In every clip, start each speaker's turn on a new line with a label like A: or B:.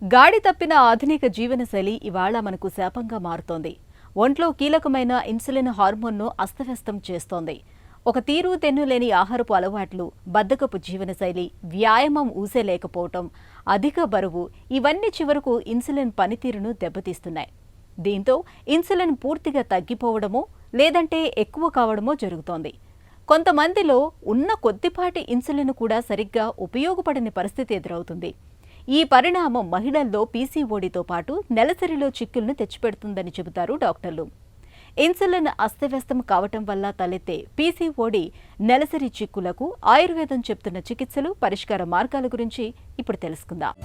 A: గాడి తప్పిన ఆధునిక జీవనశైలి ఇవాళ మనకు శాపంగా మారుతోంది. ఒంట్లో కీలకమైన ఇన్సులిన్ హార్మోన్ను అస్తవ్యస్తం చేస్తోంది. ఒక తీరు తెన్ను లేని ఆహారపు అలవాట్లు, బద్ధకపు జీవనశైలి, వ్యాయామం ఊసేలేకపోవటం, అధిక బరువు ఇవన్నీ చివరకు ఇన్సులిన్ పనితీరును దెబ్బతీస్తున్నాయి. దీంతో ఇన్సులిన్ పూర్తిగా తగ్గిపోవడమో లేదంటే ఎక్కువ కావడమో జరుగుతోంది. కొంతమందిలో ఉన్న కొద్దిపాటి ఇన్సులిన్ కూడా సరిగ్గా ఉపయోగపడని పరిస్థితి ఎదురవుతుంది. ఈ పరిణామం మహిళల్లో పీసీఓడీతో పాటు నెలసరిలో చిక్కులను తెచ్చిపెడుతుందని చెబుతారు డాక్టర్లు. ఇన్సులిన్ అస్తవ్యస్తం కావటం వల్ల తలెత్తే పీసీఓడీ, నెలసరి చిక్కులకు ఆయుర్వేదం చెప్తున్న చికిత్సలు, పరిష్కార మార్గాల గురించి ఇప్పుడు తెలుసుకుందాం.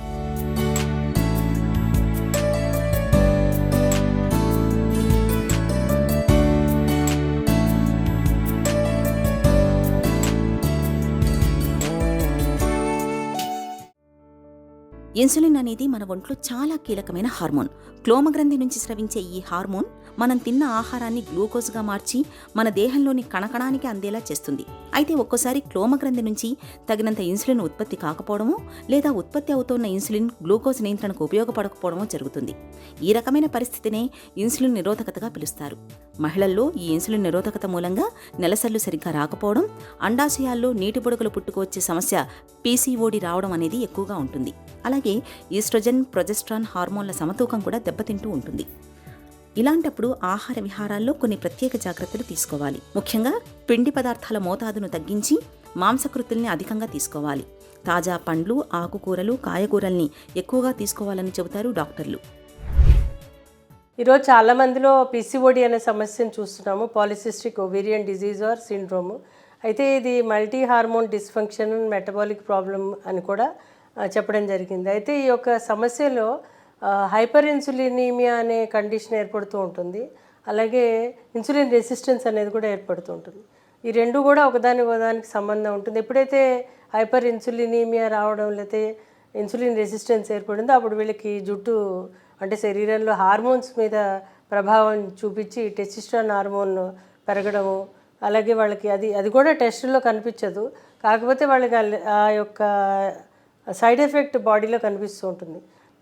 B: ఇన్సులిన్ అనేది మన ఒంట్లో చాలా కీలకమైన హార్మోన్. క్లోమగ్రంథి నుంచి స్రవించే ఈ హార్మోన్ మనం తిన్న ఆహారాన్ని గ్లూకోజ్గా మార్చి మన దేహంలోని కణకణానికి అందేలా చేస్తుంది. అయితే ఒక్కోసారి క్లోమగ్రంథి నుంచి తగినంత ఇన్సులిన్ ఉత్పత్తి కాకపోవడమో లేదా ఉత్పత్తి అవుతున్న ఇన్సులిన్ గ్లూకోజ్ నియంత్రణకు ఉపయోగపడకపోవడమో జరుగుతుంది. ఈ రకమైన పరిస్థితినే ఇన్సులిన్ నిరోధకతగా పిలుస్తారు. మహిళల్లో ఈ ఇన్సులిన్ నిరోధకత మూలంగా నెలసర్లు సరిగ్గా రాకపోవడం, అండాశయాల్లో నీటి బుడగలు పుట్టుకొచ్చే సమస్య పీసీఓడీ రావడం అనేది ఎక్కువగా ఉంటుంది. అలాగే ఈస్ట్రోజన్, ప్రొజెస్ట్రాన్ హార్మోన్ల సమతూకం కూడా దెబ్బతింటూ ఉంటుంది. ఇలాంటప్పుడు ఆహార విహారాల్లో కొన్ని ప్రత్యేక జాగ్రత్తలు తీసుకోవాలి. ముఖ్యంగా పిండి పదార్థాల మోతాదును తగ్గించి మాంసకృతుల్ని అధికంగా తీసుకోవాలి. తాజా పండ్లు, ఆకుకూరలు, కాయగూరల్ని ఎక్కువగా తీసుకోవాలని చెబుతారు డాక్టర్లు.
C: ఈరోజు చాలా మందిలో పీసీఓడి అనే సమస్యను చూస్తున్నాము. Polycystic ovarian disease are syndrome. అయితే ఇది multi hormone dysfunction, metabolic problem అని కూడా చెప్పడం జరిగింది. అయితే ఈ యొక్క సమస్యలో హైపర్ ఇన్సులినీమియా అనే కండిషన్ ఏర్పడుతూ ఉంటుంది. అలాగే ఇన్సులిన్ రెసిస్టెన్స్ అనేది కూడా ఏర్పడుతూ ఉంటుంది. ఈ రెండు కూడా ఒకదానికి సంబంధం ఉంటుంది. ఎప్పుడైతే హైపర్ ఇన్సులినీమియా రావడం లేకపోతే ఇన్సులిన్ రెసిస్టెన్స్ ఏర్పడిందో అప్పుడు వీళ్ళకి జుట్టు అంటే శరీరంలో హార్మోన్స్ మీద ప్రభావం చూపించి టెస్టోస్టెరాన్ హార్మోన్ పెరగడము, అలాగే వాళ్ళకి అది కూడా టెస్టుల్లో కనిపించదు. కాకపోతే వాళ్ళకి ఆ యొక్క సైడ్ ఎఫెక్ట్ బాడీలో కనిపిస్తూ ఉంటుంది.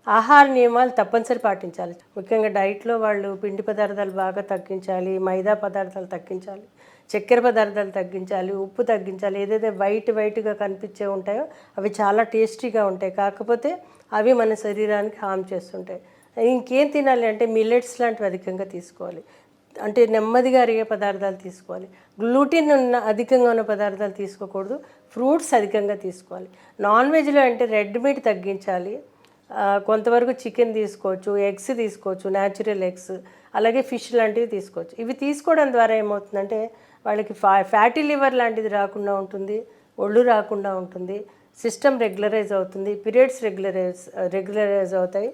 C: ఆహార నియమాలు తప్పనిసరి పాటించాలి. ముఖ్యంగా డైట్లో వాళ్ళు పిండి పదార్థాలు బాగా తగ్గించాలి, మైదా పదార్థాలు తగ్గించాలి, చక్కెర పదార్థాలు తగ్గించాలి, ఉప్పు తగ్గించాలి. ఏదైతే వైట్గా కనిపించే ఉంటాయో అవి చాలా టేస్టీగా ఉంటాయి, కాకపోతే అవి మన శరీరానికి హామ్ చేస్తుంటాయి. ఇంకేం తినాలి అంటే మిల్లెట్స్ లాంటివి అధికంగా తీసుకోవాలి. అంటే నెమ్మదిగా అరిగే పదార్థాలు తీసుకోవాలి. గ్లూటిన్ అధికంగా ఉన్న పదార్థాలు తీసుకోకూడదు. ఫ్రూట్స్ అధికంగా తీసుకోవాలి. నాన్ వెజ్లో అంటే రెడ్ మీట్ తగ్గించాలి. కొంతవరకు చికెన్ తీసుకోవచ్చు, ఎగ్స్ తీసుకోవచ్చు, న్యాచురల్ ఎగ్స్, అలాగే ఫిష్ లాంటివి తీసుకోవచ్చు. ఇవి తీసుకోవడం ద్వారా ఏమవుతుందంటే వాళ్ళకి ఫ్యాటీ లివర్ లాంటిది రాకుండా ఉంటుంది, ఒళ్ళు రాకుండా ఉంటుంది, సిస్టమ్ రెగ్యులరైజ్ అవుతుంది, పీరియడ్స్ రెగ్యులరైజ్ అవుతాయి.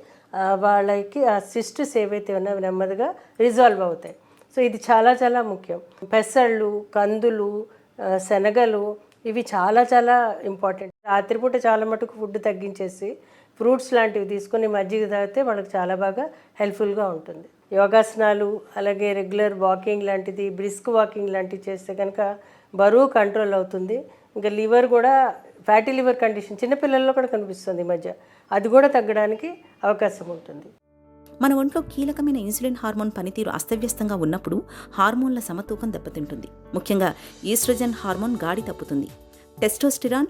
C: వాళ్ళకి ఆ సిస్టస్ ఏవైతే ఉన్నాయో నెమ్మదిగా రిజాల్వ్ అవుతాయి. సో ఇది చాలా చాలా ముఖ్యం. పెసళ్ళు, కందులు, శనగలు ఇవి చాలా చాలా ఇంపార్టెంట్. రాత్రిపూట చాలా మటుకు ఫుడ్ తగ్గించేసి ఫ్రూట్స్ లాంటివి తీసుకొని మజ్జిగ తాగితే వాళ్ళకి చాలా బాగా హెల్ప్ఫుల్గా ఉంటుంది. యోగాసనాలు, అలాగే రెగ్యులర్ వాకింగ్ లాంటిది, బ్రిస్క్ వాకింగ్ లాంటివి చేస్తే కనుక బరువు కంట్రోల్ అవుతుంది. ఇంకా లివర్ కూడా ఫ్యాటీ లివర్ కండిషన్ చిన్నపిల్లల్లో కూడా కనిపిస్తుంది ఈ మధ్య, అది కూడా తగ్గడానికి అవకాశం ఉంటుంది.
B: మన ఒంట్లో కీలకమైన ఇన్సులిన్ హార్మోన్ పనితీరు అస్తవ్యస్తంగా ఉన్నప్పుడు హార్మోన్ల సమతూకం దెబ్బతింటుంది. ముఖ్యంగా ఈస్ట్రోజన్ హార్మోన్ గాడి తప్పుతుంది. టెస్టోస్టెరాన్,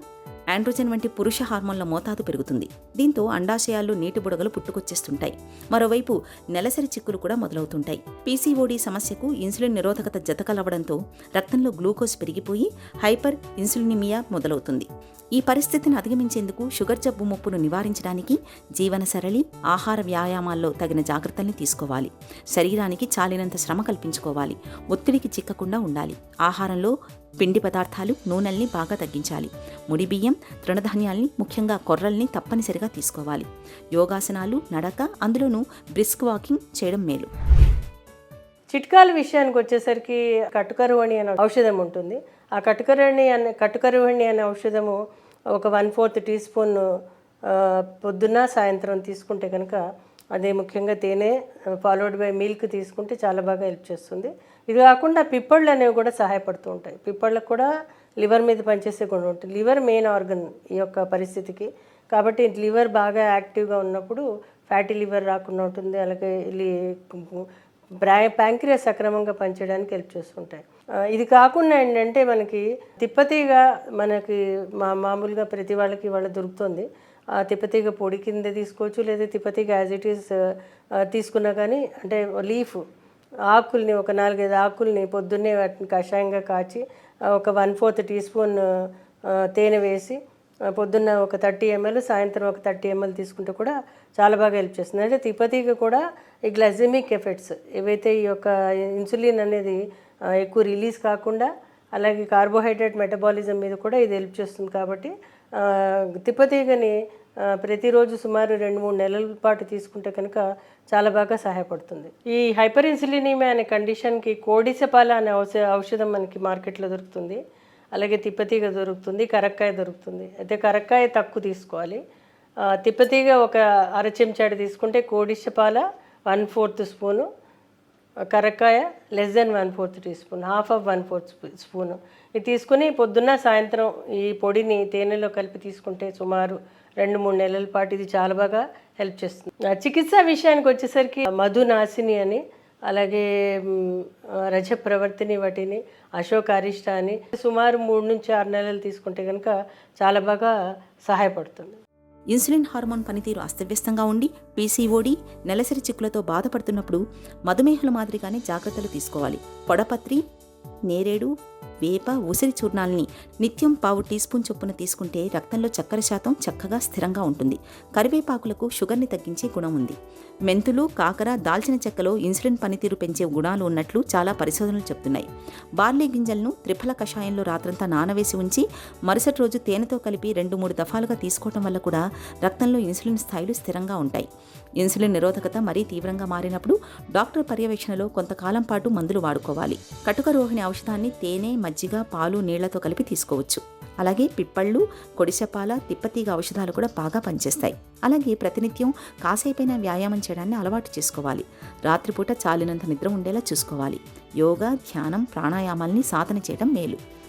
B: ఆండ్రోజన్ వంటి పురుష హార్మోన్ల మోతాదు పెరుగుతుంది. దీంతో అండాశయాల్లో నీటి బుడగలు పుట్టుకొచ్చేస్తుంటాయి. మరోవైపు నెలసరి చిక్కులు కూడా మొదలవుతుంటాయి. పీసీఓడీ సమస్యకు ఇన్సులిన్ నిరోధకత జతకలవడంతో రక్తంలో గ్లూకోజ్ పెరిగిపోయి హైపర్ ఇన్సులినిమియా మొదలవుతుంది. ఈ పరిస్థితిని అధిగమించేందుకు షుగర్ జబ్బు ముప్పును నివారించడానికి జీవనసరళి, ఆహార వ్యాయామాల్లో తగిన జాగ్రత్తల్ని తీసుకోవాలి. శరీరానికి చాలినంత శ్రమ కల్పించుకోవాలి. ఒత్తిడికి చిక్కకుండా ఉండాలి. ఆహారంలో పిండి పదార్థాలు, నూనెల్ని బాగా తగ్గించాలి. ముడి బియ్యం, తృణధాన్యాల్ని, ముఖ్యంగా కొర్రల్ని తప్పనిసరిగా తీసుకోవాలి. యోగాసనాలు, నడక, అందులోనూ బ్రిస్క్ వాకింగ్ చేయడం మేలు.
C: చిట్కాల విషయానికి వచ్చేసరికి కటుకరువణి అనే ఔషధం ఉంటుంది. ఆ కటుకరువణి అనే ఔషధము ఒక 1/4 టీ స్పూన్ పొద్దున్న సాయంత్రం తీసుకుంటే కనుక, అదే ముఖ్యంగా తేనె ఫాలోడ్ బై మిల్క్ తీసుకుంటే చాలా బాగా హెల్ప్ చేస్తుంది. ఇది కాకుండా పిప్పళ్ళు అనేవి కూడా సహాయపడుతూ ఉంటాయి. పిప్పళ్ళకు కూడా లివర్ మీద పనిచేసే గుణం ఉంటుంది. లివర్ మెయిన్ ఆర్గన్ ఈ యొక్క పరిస్థితికి. కాబట్టి లివర్ బాగా యాక్టివ్గా ఉన్నప్పుడు ఫ్యాటీ లివర్ రాకుండా ఉంటుంది. అలాగే ప్యాంక్రియాస్ సక్రమంగా పనిచేయడానికి హెల్ప్ చేస్తుంటాయి. ఇది కాకుండా ఏంటంటే మనకి తిప్పతీగ మనకి మామూలుగా ప్రతి వాళ్ళకి ఇవాళ దొరుకుతుంది. తిప్పతీగ పొడి కింద తీసుకోవచ్చు, లేదా తిప్పతీగ యాజ్ ఇట్ ఈస్ తీసుకున్నా కానీ, అంటే లీఫ్ ఆకుల్ని ఒక 4-5 ఆకుల్ని పొద్దున్నే వాటిని కషాయంగా కాచి ఒక 1/4 టీ స్పూన్ తేనె వేసి పొద్దున్న ఒక 30 ml, సాయంత్రం ఒక 30 ml తీసుకుంటే కూడా చాలా బాగా హెల్ప్ చేస్తుంది. అంటే తిప్పతీగ కూడా ఈ గ్లైసెమిక్ ఎఫెక్ట్స్ ఏవైతే ఈ యొక్క ఇన్సులిన్ అనేది ఎక్కువ రిలీజ్ కాకుండా, అలాగే కార్బోహైడ్రేట్ మెటబాలిజం మీద కూడా ఇది హెల్ప్ చేస్తుంది. కాబట్టి తిప్పతీగని ప్రతిరోజు సుమారు 2-3 నెలల పాటు తీసుకుంటే కనుక చాలా బాగా సహాయపడుతుంది. ఈ హైపర్ ఇన్సులినిమియా అనే కండిషన్కి కోడిసెపాల అనే ఔషధం మనకి మార్కెట్లో దొరుకుతుంది. అలాగే తిప్పతీగ దొరుకుతుంది, కరక్కాయ దొరుకుతుంది. అయితే కరక్కాయ తక్కువ తీసుకోవాలి. తిప్పతీగ ఒక అర చెంచాడు తీసుకుంటే కోడిసెపాల 1/4 స్పూను, కరక్కాయ less than 1/4 teaspoon, 1/4 spoon ఇది తీసుకుని పొద్దున్న సాయంత్రం ఈ పొడిని తేనెలో కలిపి తీసుకుంటే సుమారు 2-3 నెలల పాటు ఇది చాలా బాగా హెల్ప్ చేస్తుంది. చికిత్స విషయానికి వచ్చేసరికి మధునాశిని అని, అలాగే రజప్రవర్తిని, వాటిని అశోక అరిష్ట అని సుమారు 3-6 నెలలు తీసుకుంటే కనుక చాలా బాగా సహాయపడుతుంది.
B: ఇన్సులిన్ హార్మోన్ పనితీరు అస్తవ్యస్తంగా ఉండి పీసీఓడి, నెలసరి చిక్కులతో బాధపడుతున్నప్పుడు మధుమేహుల మాదిరిగానే జాగ్రత్తలు తీసుకోవాలి. పొడపత్రి, నేరేడు, వేప, ఉసిరి చూర్ణాలని నిత్యం 1/4 టీ స్పూన్ చొప్పున తీసుకుంటే రక్తంలో చక్కెర శాతం చక్కగా స్థిరంగా ఉంటుంది. కరివేపాకులకు షుగర్ని తగ్గించే గుణం ఉంది. మెంతులు, కాకర, దాల్చిన చెక్కలో ఇన్సులిన్ పనితీరు పెంచే గుణాలు ఉన్నట్లు చాలా పరిశోధనలు చెప్తున్నాయి. బార్లీ గింజలను త్రిఫల కషాయంలో రాత్రంతా నానవేసి ఉంచి మరుసటి రోజు తేనెతో కలిపి 2-3 దఫాలుగా తీసుకోవటం వల్ల కూడా రక్తంలో ఇన్సులిన్ స్థాయిలు స్థిరంగా ఉంటాయి. ఇన్సులిన్ నిరోధకత మరీ తీవ్రంగా మారినప్పుడు డాక్టర్ పర్యవేక్షణలో కొంతకాలం పాటు మందులు వాడుకోవాలి. కటుక రోహిణి ఔషధాన్ని తేనె, మజ్జిగ, పాలు, నీళ్లతో కలిపి తీసుకోవచ్చు. అలాగే పిప్పళ్ళు, కొడిసెపాల, తిప్పతీగ ఔషధాలు కూడా బాగా పనిచేస్తాయి. అలాగే ప్రతినిత్యం కాసేపైనా వ్యాయామం చేయడాన్ని అలవాటు చేసుకోవాలి. రాత్రిపూట చాలినంత నిద్ర ఉండేలా చూసుకోవాలి. యోగా, ధ్యానం, ప్రాణాయామాల్ని సాధన చేయడం మేలు.